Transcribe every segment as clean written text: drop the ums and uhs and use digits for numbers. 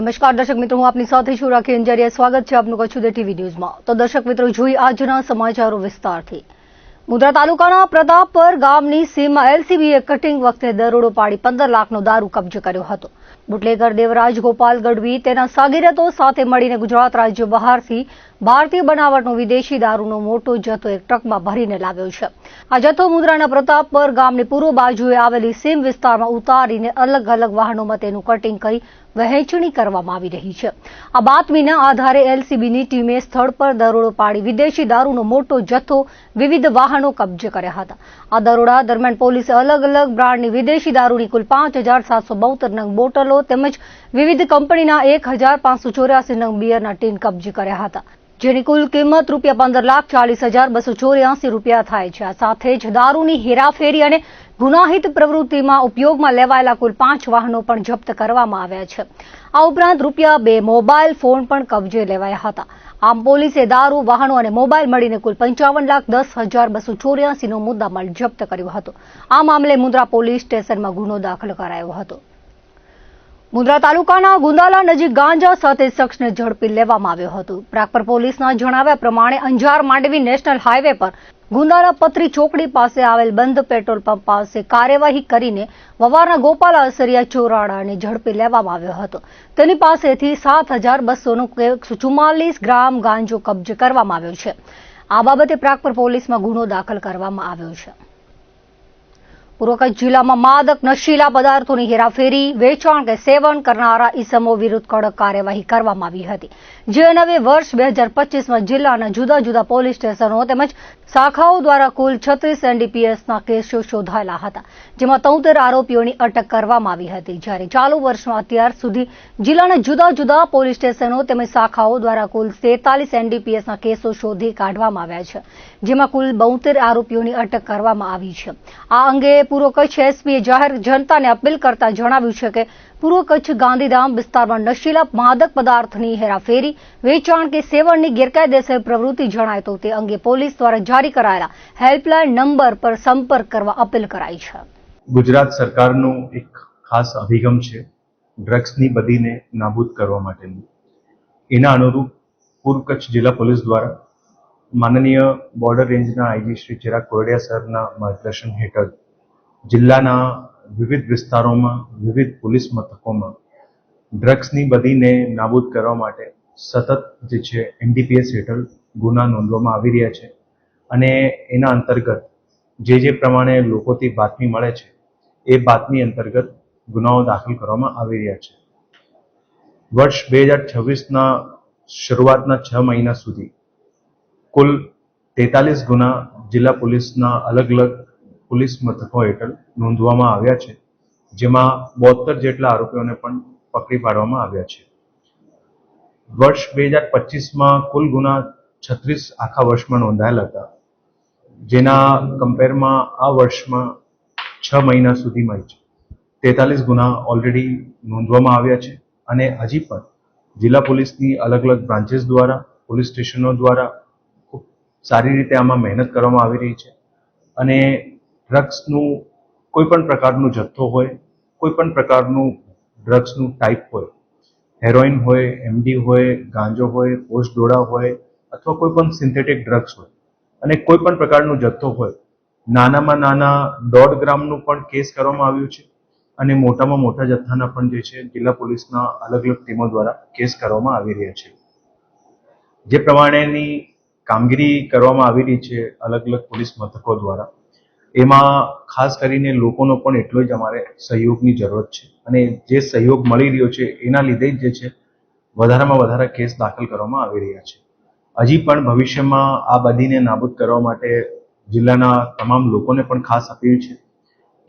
નમસ્કાર દર્શક મિત્રો, હું આપની સાથે છું રાખી અંજારિયા। સ્વાગત છે આપનું કચ્છ ઉદય ટીવી ન્યૂઝમાં। તો દર્શક મિત્રો, જોઈએ આજના સમાચારો વિસ્તારથી। મુંદ્રા તાલુકાના પ્રતાપપર ગામની સીમમાં એલસીબીએ કટિંગ વખતે દરોડો પાડી 15 લાખનો દારૂ કબજે કર્યો હતો। બુટલેગર દેવરાજ ગોપાલ ગઢવી તેના સાગીરતો સાથે મળીને ગુજરાત રાજ્ય બહારથી ભારતીય બનાવટનો વિદેશી દારૂનો મોટો જથ્થો એક ટ્રકમાં ભરીને લાવ્યો છે। આ જથ્થો મુંદ્રાના પ્રતાપપર ગામની પૂર્વ બાજુએ આવેલી સીમ વિસ્તારમાં ઉતારીને અલગ અલગ વાહનોમાં તેનું કટિંગ કરી વહેંચણી કરવામાં આવી રહી છે। આ બાતમીના આધારે એલસીબીની ટીમે સ્થળ પર દરોડો પાડી વિદેશી દારૂનો મોટો જથ્થો વિવિધ વાહનો કબજે કર્યા હતા। આ દરોડા દરમિયાન પોલીસે અલગ અલગ બ્રાન્ડની વિદેશી દારૂની કુલ 5772 નંગ બોટલો તેમજ વિવિધ કંપનીના 1584 નંગ બિયરના ટીન કબજે કર્યા હતા, જેની કુલ કિંમત ₹15,40,284 થાય છે। આ સાથે જ દારૂની હેરાફેરી અને ગુનાહિત પ્રવૃત્તિમાં ઉપયોગમાં લેવાયેલા કુલ 5 વાહનો પણ જપ્ત કરવામાં આવ્યા છે। આ ઉપરાંત ₹2 મોબાઈલ ફોન પણ કબજે લેવાયા હતા। આમ પોલીસે દારૂ, વાહનો અને મોબાઈલ મળીને કુલ 55,10,284નો મુદ્દામાલ જપ્ત કર્યો હતો। આ મામલે મુંદ્રા પોલીસ સ્ટેશનમાં ગુનો દાખલ કરાયો હતો। મુંદ્રા તાલુકાના ગુંદાલા નજીક ગાંજા સાથે શખ્સને ઝડપી લેવામાં આવ્યો હતો। પ્રાગપર પોલીસના જણાવ્યા પ્રમાણે અંજાર માંડવી નેશનલ હાઈવે પર ગુંદાલા પથરી ચોકડી પાસે આવેલ બંધ પેટ્રોલ પંપ પાસે કાર્યવાહી કરીને વવારના ગોપાલ અસરિયા ચોરાડાને ઝડપી લેવામાં આવ્યો હતો। તેની પાસેથી 7,244 ગ્રામ ગાંજો કબજે કરવામાં આવ્યો છે। આ બાબતે પ્રાગપર પોલીસમાં ગુનો દાખલ કરવામાં આવ્યો છે। પૂર્વ કચ્છ જિલ્લામાં માદક નશીલા પદાર્થોની હેરાફેરી, વેચાણ કે સેવન કરનારા ઈસમો વિરુદ્ધ કડક કાર્યવાહી કરવામાં આવી હતી। જે અન્વયે વર્ષ 2025માં જિલ્લાના જુદા જુદા પોલીસ સ્ટેશનો તેમજ શાખાઓ દ્વારા કુલ 36 એનડીપીએસના કેસો શોધાયેલા હતા, જેમાં 73 આરોપીઓની અટક કરવામાં આવી હતી। જ્યારે ચાલુ વર્ષમાં અત્યાર સુધી જિલ્લાના જુદા જુદા પોલીસ સ્ટેશનો તેમજ શાખાઓ દ્વારા કુલ 43 એનડીપીએસના કેસો શોધી કાઢવામાં આવ્યા છે, જેમાં કુલ 72 આરોપીઓની અટક કરવામાં આવી છે। આ અંગે પૂર્વ કચ્છ એસપીએ જાહેર જનતાને અપીલ કરતા જણાવ્યું છે કે પૂર્વ કચ્છ ગાંધીધામ વિસ્તારમાં નશીલા માદક પદાર્થની હેરાફેરી, વેચાણ કે સેવનની ગેરકાયદેસર પ્રવૃત્તિ જણાય તો તે અંગે પોલીસ દ્વારા જારી કરાયેલા હેલ્પલાઇન નંબર પર સંપર્ક કરવા અપીલ કરાઈ છે। ગુજરાત સરકારનું એક ખાસ અભિગમ છે ડ્રગ્સની બદીને નાબૂદ કરવા માટેનું। એના અનુરૂપ પૂર્વ કચ્છ જિલ્લા પોલીસ દ્વારા માનનીય બોર્ડર રેન્જના આઈજી શ્રી ચિરાગ કોરડિયા સરના માર્ગદર્શન હેઠળ જિલ્લાના વિવિધ વિસ્તારોમાં, વિવિધ પોલીસ મથકોમાં ડ્રગ્સની બદીને નાબૂદ કરવા માટે સતત જે છે એનડીપીએસ હેઠળ ગુના નોંધવામાં આવી રહ્યા છે। અને એના અંતર્ગત જે પ્રમાણે લોકોથી બાતમી મળે છે એ બાતમી અંતર્ગત ગુનાઓ દાખલ કરવામાં આવી રહ્યા છે। વર્ષ 2026ના શરૂઆતના 6 મહિના સુધી કુલ 43 ગુના જિલ્લા પોલીસના અલગ અલગ પોલીસ મથકો હેઠળ નોંધવામાં આવ્યા છે, જેમાં 72 જેટલા આરોપીઓને પણ પકડી પાડવામાં આવ્યા છે। વર્ષ 2025માં કુલ ગુના 36 આખા વર્ષમાં નોંધાયેલા હતા, જેના કમ્પેરમાં આ વર્ષમાં 6 મહિના સુધીમાં જ 43 ગુના ઓલરેડી નોંધવામાં આવ્યા છે। અને હજી પણ જિલ્લા પોલીસની અલગ અલગ બ્રાન્ચીસ દ્વારા, પોલીસ સ્ટેશનો દ્વારા ખૂબ સારી રીતે આમાં મહેનત કરવામાં આવી રહી છે। અને ડ્રગ્સનું કોઈ પણ પ્રકારનું જથ્થો હોય, કોઈ પણ પ્રકારનું ડ્રગ્સનું ટાઈપ હોય, હેરોઇન હોય, એમડી હોય, ગાંજો હોય, પોસ્ટ ડોડા હોય અથવા કોઈ પણ સિન્થેટિક ડ્રગ્સ હોય અને કોઈ પણ પ્રકારનો જથ્થો હોય, નાનામાં નાના 1.5 ગ્રામનું પણ કેસ કરવામાં આવ્યું છે અને મોટામાં મોટા જથ્થાના પણ જે છે જિલ્લા પોલીસના અલગ અલગ ટીમો દ્વારા કેસ કરવામાં આવી રહ્યા છે। જે પ્રમાણેની કામગીરી કરવામાં આવી રહી છે અલગ અલગ પોલીસ મથકો દ્વારા, એમાં ખાસ કરીને લોકોનો પણ એટલો જ અમારે સહયોગની જરૂરત છે અને જે સહયોગ મળી રહ્યો છે એના લીધે જ જે છે વધારેમાં વધારે કેસ દાખલ કરવામાં આવી રહ્યા છે। હજી પણ ભવિષ્યમાં આ બદીને નાબૂદ કરવા માટે જિલ્લાના તમામ લોકોને પણ ખાસ અપીલ છે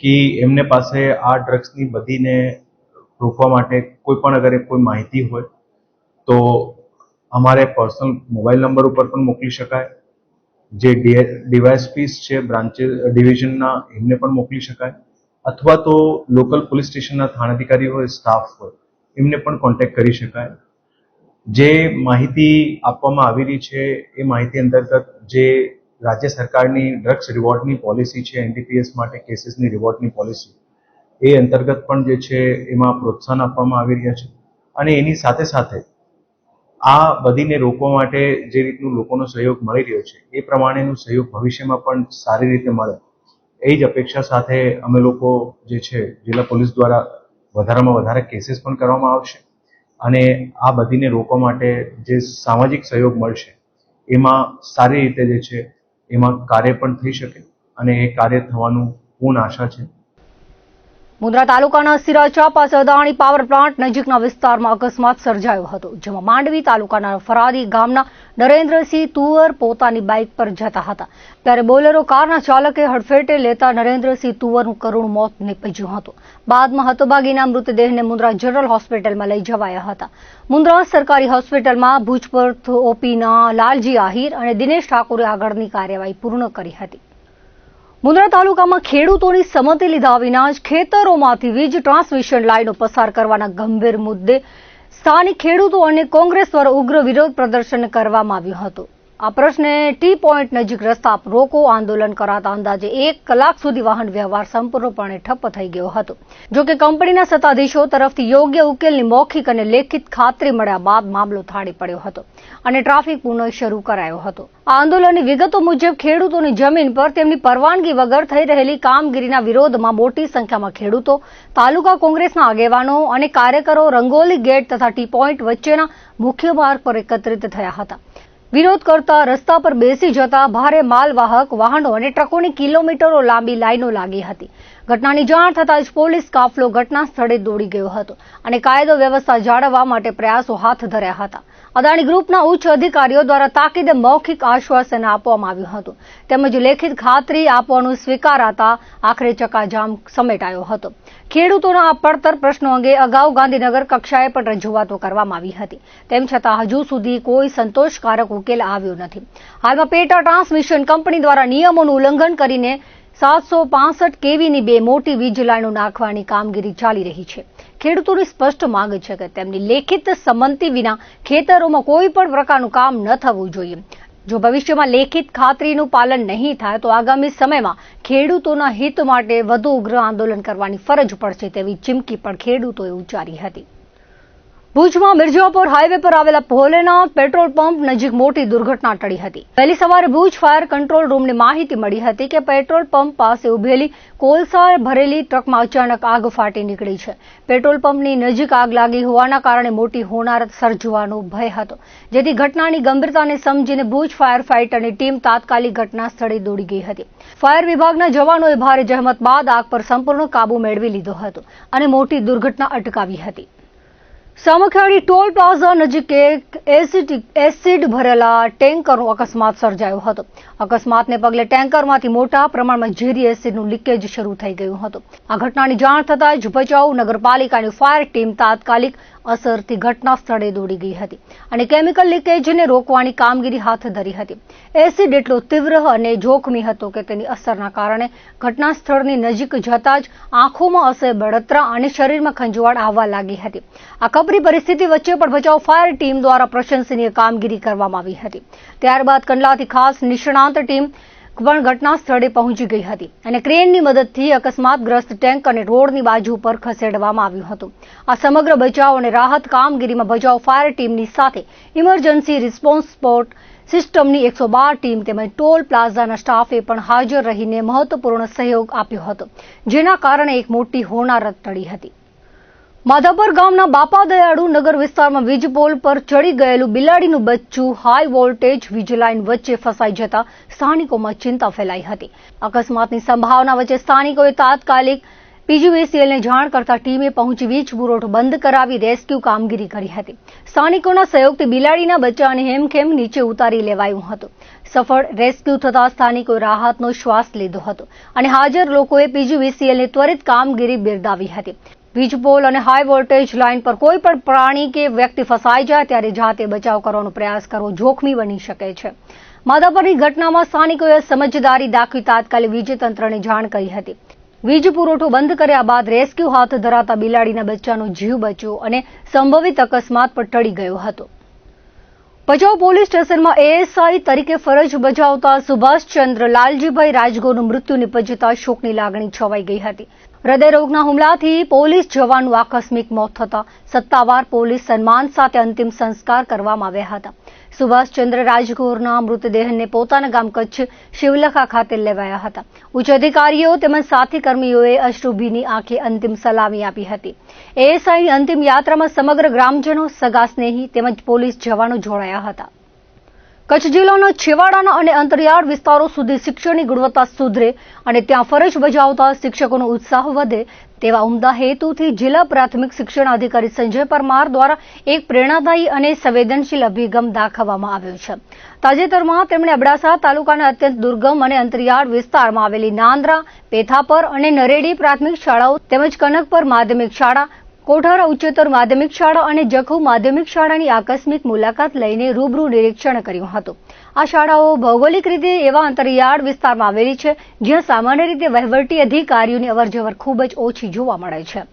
કે એમને પાસે આ ડ્રગ્સની બદીને રોકવા માટે કોઈ પણ અગર કોઈ માહિતી હોય તો અમારે પર્સનલ મોબાઈલ નંબર ઉપર પણ મોકલી શકાય, જે ડીવાયએસપીસ છે બ્રાન્ચ ડિવિઝનના એમને પણ મોકલી શકાય, અથવા તો લોકલ પોલીસ સ્ટેશનના થાણાધિકારી હોય, સ્ટાફ હોય, એમને પણ કોન્ટેક્ટ કરી શકાય। જે માહિતી આપવામાં આવી રહી છે એ માહિતી અંતર્ગત જે રાજ્ય સરકારની ડ્રગ્સ રિવોર્ડની પોલિસી છે, એનડીપીએસ માટે કેસીસની રિવોર્ડની પોલિસી, એ અંતર્ગત પણ જે છે એમાં પ્રોત્સાહન આપવામાં આવી રહ્યા છે। અને એની સાથે સાથે આ બદીને રોકવા માટે જે રીતનું લોકોનો સહયોગ મળી રહ્યો છે એ પ્રમાણેનું સહયોગ ભવિષ્યમાં પણ સારી રીતે મળે એ જ અપેક્ષા સાથે અમે લોકો જે છે જિલ્લા પોલીસ દ્વારા વધારેમાં વધારે કેસીસ પણ કરવામાં આવશે અને આ બદીને રોકવા માટે જે સામાજિક સહયોગ મળશે એમાં સારી રીતે જે છે એમાં કાર્ય પણ થઈ શકે અને એ કાર્ય થવાનું પૂર્ણ આશા છે. મુન્દ્રા તાલુકાના સિરાચા પાસે અદાણી પાવર પ્લાન્ટ નજીકના વિસ્તારમાં અકસ્માત સર્જાયો હતો, જેમાં માંડવી તાલુકાના ફરાદી ગામના નરેન્દ્રસિંહ તુવર પોતાની બાઇક પર જતા હતા ત્યારે બોલેરો કારના ચાલકે હડફેટે લેતા નરેન્દ્રસિંહ તુવરનું કરુણ મોત નીપજ્યું હતું. બાદમાં હતભાગીના મૃતદેહને મુન્દ્રા જનરલ હોસ્પિટલમાં લઈ જવાયા હતા. મુન્દ્રા સરકારી હોસ્પિટલમાં ભુજપર્થ ઓપીના લાલજી આહિર અને દિનેશ ઠાકોરે આગળની કાર્યવાહી પૂર્ણ કરી હતી. મુન્દ્રા તાલુકામાં ખેડૂતોની સંમતિ લીધા વિના જ ખેતરોમાંથી વીજ ટ્રાન્સમિશન લાઇનો પસાર કરવાના ગંભીર મુદ્દે સ્થાનિક ખેડૂતો અને કોંગ્રેસ દ્વારા ઉગ્ર વિરોધ પ્રદર્શન કરવામાં આવ્યું હતું. આ પ્રશ્ને ટી પોઈન્ટ નજીક રસ્તા પર રોકો આંદોલન કરાતા અંદાજે 1 કલાક સુધી વાહન વ્યવહાર સંપૂર્ણપણે ઠપ્પ થઈ ગયો હતો. જોકે કંપનીના સત્તાધીશો તરફથી યોગ્ય ઉકેલની મૌખિક અને લેખિત ખાતરી મળ્યા બાદ મામલો થાળી પડ્યો હતો અને ટ્રાફિક પુનઃ શરૂ કરાયો હતો. આ આંદોલનની વિગતો મુજબ ખેડૂતોની જમીન પર તેમની પરવાનગી વગર થઈ રહેલી કામગીરીના વિરોધમાં મોટી સંખ્યામાં ખેડૂતો, તાલુકા કોંગ્રેસના આગેવાનો અને કાર્યકરો રંગોલી ગેટ તથા ટી પોઈન્ટ વચ્ચેના મુખ્ય માર્ગ પર એકત્રિત થયા હતા. વિરોધ કરતા રસ્તા પર બેસી જતા ભારે માલવાહક વાહનો અને ટ્રકોની કિલોમીટરો લાંબી લાઈનો લાગી હતી. ઘટનાની જાણ થતાં જ પોલીસ કાફલો ઘટના સ્થળે દોડી ગયો હતો અને કાયદો વ્યવસ્થા જાળવવા માટે પ્રયાસો હાથ ધર્યા હતા. અદાણી ગ્રુપના ઉચ્ચ અધિકારીઓ દ્વારા તાકીદે મૌખિક આશ્વાસન આપવામાં આવ્યું હતું તેમજ લેખિત ખાતરી આપવાનું સ્વીકારાતા આખરે ચક્કાજામ સમેટાયો હતો. ખેડૂતોના આ પડતર પ્રશ્નો અંગે અગાઉ ગાંધીનગર કક્ષાએ પણ રજૂઆતો કરવામાં આવી હતી. તેમ છતાં હજુ સુધી કોઈ સંતોષકારક ઉકેલ આવ્યો નથી. હાલમાં પેટા ટ્રાન્સમિશન કંપની દ્વારા નિયમોનું ઉલ્લંઘન કરીને 765 કેવીની 2 મોટી વીજ લાઈનો નાખવાની કામગીરી ચાલી રહી છે. ખેડૂતોની સ્પષ્ટ માંગ છે કે તેમની લેખિત સંમતિ વિના ખેતરોમાં કોઈ પણ પ્રકારનું કામ ન થવું જોઈએ. જો ભવિષ્યમાં લેખિત ખાતરીનું પાલન નહીં થાય તો આગામી સમયમાં ખેડૂતોના હિત માટે વધુ ઉગ્ર આંદોલન કરવાની ફરજ પડશે તેવી ચીમકી પણ ખેડૂતોએ ઉચ્ચારી હતી. ભુજમાં મિર્ઝાપુર હાઈવે પર આવેલા ભોલેનાથ પેટ્રોલ પંપ નજીક મોટી દુર્ઘટના ટળી હતી. વહેલી સવારે ભુજ ફાયર કંટ્રોલ રૂમને માહિતી મળી હતી કે પેટ્રોલ પંપ પાસે ઉભેલી કોલસા ભરેલી ટ્રકમાં અચાનક આગ ફાટી નીકળી છે. પેટ્રોલ પંપની નજીક આગ લાગી હોવાના કારણે મોટી હોનારત સર્જવાનો ભય હતો, જેથી ઘટનાની ગંભીરતાને સમજીને ભુજ ફાયર ફાઈટરની ટીમ તાત્કાલિક ઘટના સ્થળે દોડી ગઈ હતી. ફાયર વિભાગના જવાનોએ ભારે જહેમત બાદ આગ પર સંપૂર્ણ કાબુ મેળવી લીધો હતો અને મોટી દુર્ઘટના અટકાવી હતી. સામખિયાળી ટોલ પ્લાઝા નજીક એક એસિડ ભરેલા ટેન્કરનો અકસ્માત સર્જાયો હતો. અકસ્માતને પગલે ટેન્કરમાંથી મોટા પ્રમાણમાં ઝેરી એસિડનું લીકેજ શરૂ થઈ ગયું હતું. આ ઘટનાની જાણ થતાં જ ભચાઉ નગરપાલિકાની ફાયર ટીમ તાત્કાલિક અસરથી ઘટના સ્થળે દોડી ગઈ હતી અને કેમિકલ લીકેજને રોકવાની કામગીરી હાથ ધરી હતી. એસિડ એટલો તીવ્ર અને જોખમી હતો કે તેની અસરના કારણે ઘટના સ્થળની નજીક જતા જ આંખોમાં અસહ્ય બળતરા અને શરીરમાં ખંજવાળ આવવા લાગી હતી. આ કપરી પરિસ્થિતિ વચ્ચે પણ ભચાઉ ફાયર ટીમ દ્વારા પ્રશંસનીય કામગીરી કરવામાં આવી હતી. ત્યારબાદ કંડલાથી ખાસ નિષ્ણાંત ટીમ પણ ઘટના સ્થળે પહોંચી ગઈ હતી અને ક્રેનની મદદથી અકસ્માતગ્રસ્ત ટેન્કરને રોડની બાજુ પર ખસેડવામાં આવ્યું હતું. આ સમગ્ર બચાવ અને રાહત કામગીરીમાં ભચાઉ ફાયર ટીમની સાથે ઇમરજન્સી રિસ્પોન્સ સપોર્ટ સિસ્ટમની 112 ટીમ તેમજ ટોલ પ્લાઝાના સ્ટાફે પણ હાજર રહીને મહત્વપૂર્ણ સહયોગ આપ્યો હતો, જેના કારણે એક મોટી હોનારત ટળી હતી. માધાપર ગામના બાપા દયાળુ નગર વિસ્તારમાં વીજ પોલ પર ચડી ગયેલું બિલાડીનું બચ્ચું હાઈ વોલ્ટેજ વીજ લાઇન વચ્ચે ફસાઈ જતા સ્થાનિકોમાં ચિંતા ફેલાઈ હતી. અકસ્માતની સંભાવના વચ્ચે સ્થાનિકોએ તાત્કાલિક પીજીવીસીએલને જાણ કરતા ટીમે પહોંચી વીજ પુરવઠો બંધ કરાવી રેસ્ક્યુ કામગીરી કરી હતી. સ્થાનિકોના સહયોગથી બિલાડીના બચ્ચાને હેમખેમ નીચે ઉતારી લેવાયું હતું. સફળ રેસ્ક્યુ થતા સ્થાનિકોએ રાહતનો શ્વાસ લીધો હતો અને હાજર લોકોએ પીજીવીસીએલની ત્વરિત કામગીરી બિરદાવી હતી. વીજ પોલ અને હાઈ વોલ્ટેજ લાઇન પર કોઈ પણ પ્રાણી કે વ્યક્તિ ફસાઈ જાય ત્યારે જાતે બચાવ કરવાનો પ્રયાસ કરવો જોખમી બની શકે છે. માધાપરની ઘટનામાં સ્થાનિકોએ સમજદારી દાખવી તાત્કાલિક વીજ તંત્રને જાણ કરી હતી. વીજ પુરવઠો બંધ કર્યા બાદ રેસ્ક્યુ હાથ ધરાતા બિલાડીના બચ્ચાનો જીવ બચ્યો અને સંભવિત અકસ્માત પર ટળી ગયો હતો. ભચાઉ પોલીસ સ્ટેશનમાં એએસઆઈ તરીકે ફરજ બજાવતા સુભાષચંદ્ર લાલજીભાઈ રાજગોરનું મૃત્યુ નિપજતા શોકની લાગણી છવાઈ ગઈ હતી. હૃદયરોગના હુમલાથી પોલીસ જવાનનું આકસ્મિક મોત થતા સત્તાવાર પોલીસ સન્માન સાથે અંતિમ સંસ્કાર કરવામાં આવ્યા હતા. સુભાષચંદ્ર રાજગોરના મૃતદેહને પોતાના ગામ કચ્છ શિવલખા ખાતે લેવાયા હતા. ઉચ્ચ અધિકારીઓ તેમજ સાથી કર્મીઓએ અશ્રુભીની આંખે અંતિમ સલામી આપી હતી. એએસઆઈની અંતિમ યાત્રામાં સમગ્ર ગ્રામજનો, સગા સ્નેહી તેમજ પોલીસ જવાનો જોડાયા હતા. કચ્છ જિલ્લાના છેવાડાના અને અંતરિયાળ વિસ્તારો સુધી શિક્ષણની ગુણવત્તા સુધરે અને ત્યાં ફરજ બજાવતા શિક્ષકોનો ઉત્સાહ વધે તેવા ઉમદા હેતુથી જિલ્લા પ્રાથમિક શિક્ષણ અધિકારી સંજય પરમાર દ્વારા એક પ્રેરણાદાયી અને સંવેદનશીલ અભિગમ દાખવવામાં આવ્યો છે. તાજેતરમાં તેમણે અબડાસા તાલુકાના અત્યંત દુર્ગમ અને અંતરિયાળ વિસ્તારમાં આવેલી નાંદરા, પેથાપર અને નરેડી પ્રાથમિક શાળાઓ તેમજ કનકપર માધ્યમિક શાળા, કોઠારા ઉચ્ચતર માધ્યમિક શાળા અને જખૌ માધ્યમિક શાળાની આકસ્મિક મુલાકાત લઈને રૂબરૂ નિરીક્ષણ કર્યું હતું. આ શાળાઓ ભૌગોલિક રીતે એવા અંતરિયાળ વિસ્તારમાં આવેલી છે જ્યાં સામાન્ય રીતે વહીવટી અધિકારીઓની અવરજવર ખૂબ જ ઓછી જોવા મળે છે.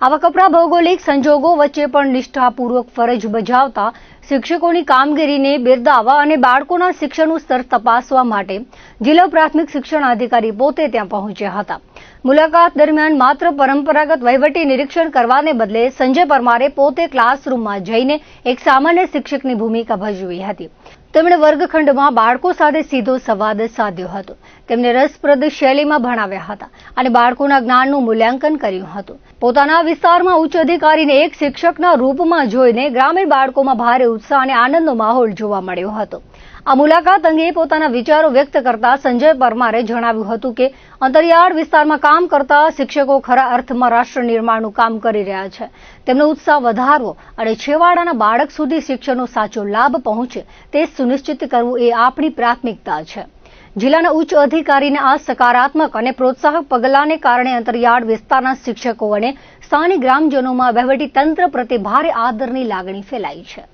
આવા કપરા ભૌગોલિક સંજોગો વચ્ચે પણ નિષ્ઠાપૂર્વક ફરજ બજાવતા શિક્ષકોની કામગીરીને બિરદાવવા અને બાળકોના શિક્ષણનું સ્તર તપાસવા માટે જિલ્લા પ્રાથમિક શિક્ષણ અધિકારી પોતે ત્યાં પહોંચ્યા હતા. મુલાકાત દરમિયાન માત્ર પરંપરાગત વહીવટી નિરીક્ષણ કરવાને બદલે સંજય પરમારે પોતે ક્લાસરૂમમાં જઈને એક સામાન્ય શિક્ષકની ભૂમિકા ભજવી હતી. તેમણે વર્ગખંડમાં બાળકો સાથે સીધો સંવાદ સાધ્યો હતો. તેમને રસપ્રદ શૈલીમાં ભણાવ્યા હતા અને બાળકોના જ્ઞાનનું મૂલ્યાંકન કર્યું હતું. પોતાના વિસ્તારમાં ઉચ્ચ અધિકારીને એક શિક્ષકના રૂપમાં જોઈને ગ્રામીણ બાળકોમાં ભારે ઉત્સાહ અને આનંદનો માહોલ જોવા મળ્યો હતો. આ મુલાકાત અંગે પોતાના વિચારો વ્યક્ત કરતા સંજય પરમારે જણાવ્યું હતું કે અંતરિયાળ વિસ્તારમાં કામ કરતા શિક્ષકો ખરા અર્થમાં રાષ્ટ્ર નિર્માણનું કામ કરી રહ્યા છે. તેમનો ઉત્સાહ વધારવો અને છેવાડાના બાળક સુધી શિક્ષણનો સાચો લાભ પહોંચે તે સુનિશ્ચિત કરવું એ આપણી પ્રાથમિકતા છે. જિલ્લાના ઉચ્ચ અધિકારીના આ સકારાત્મક અને પ્રોત્સાહક પગલાંને કારણે અંતરિયાળ વિસ્તારના શિક્ષકો અને સ્થાનિક ગ્રામજનોમાં વહીવટી તંત્ર પ્રત્યે ભારે આદરની લાગણી ફેલાઈ છે.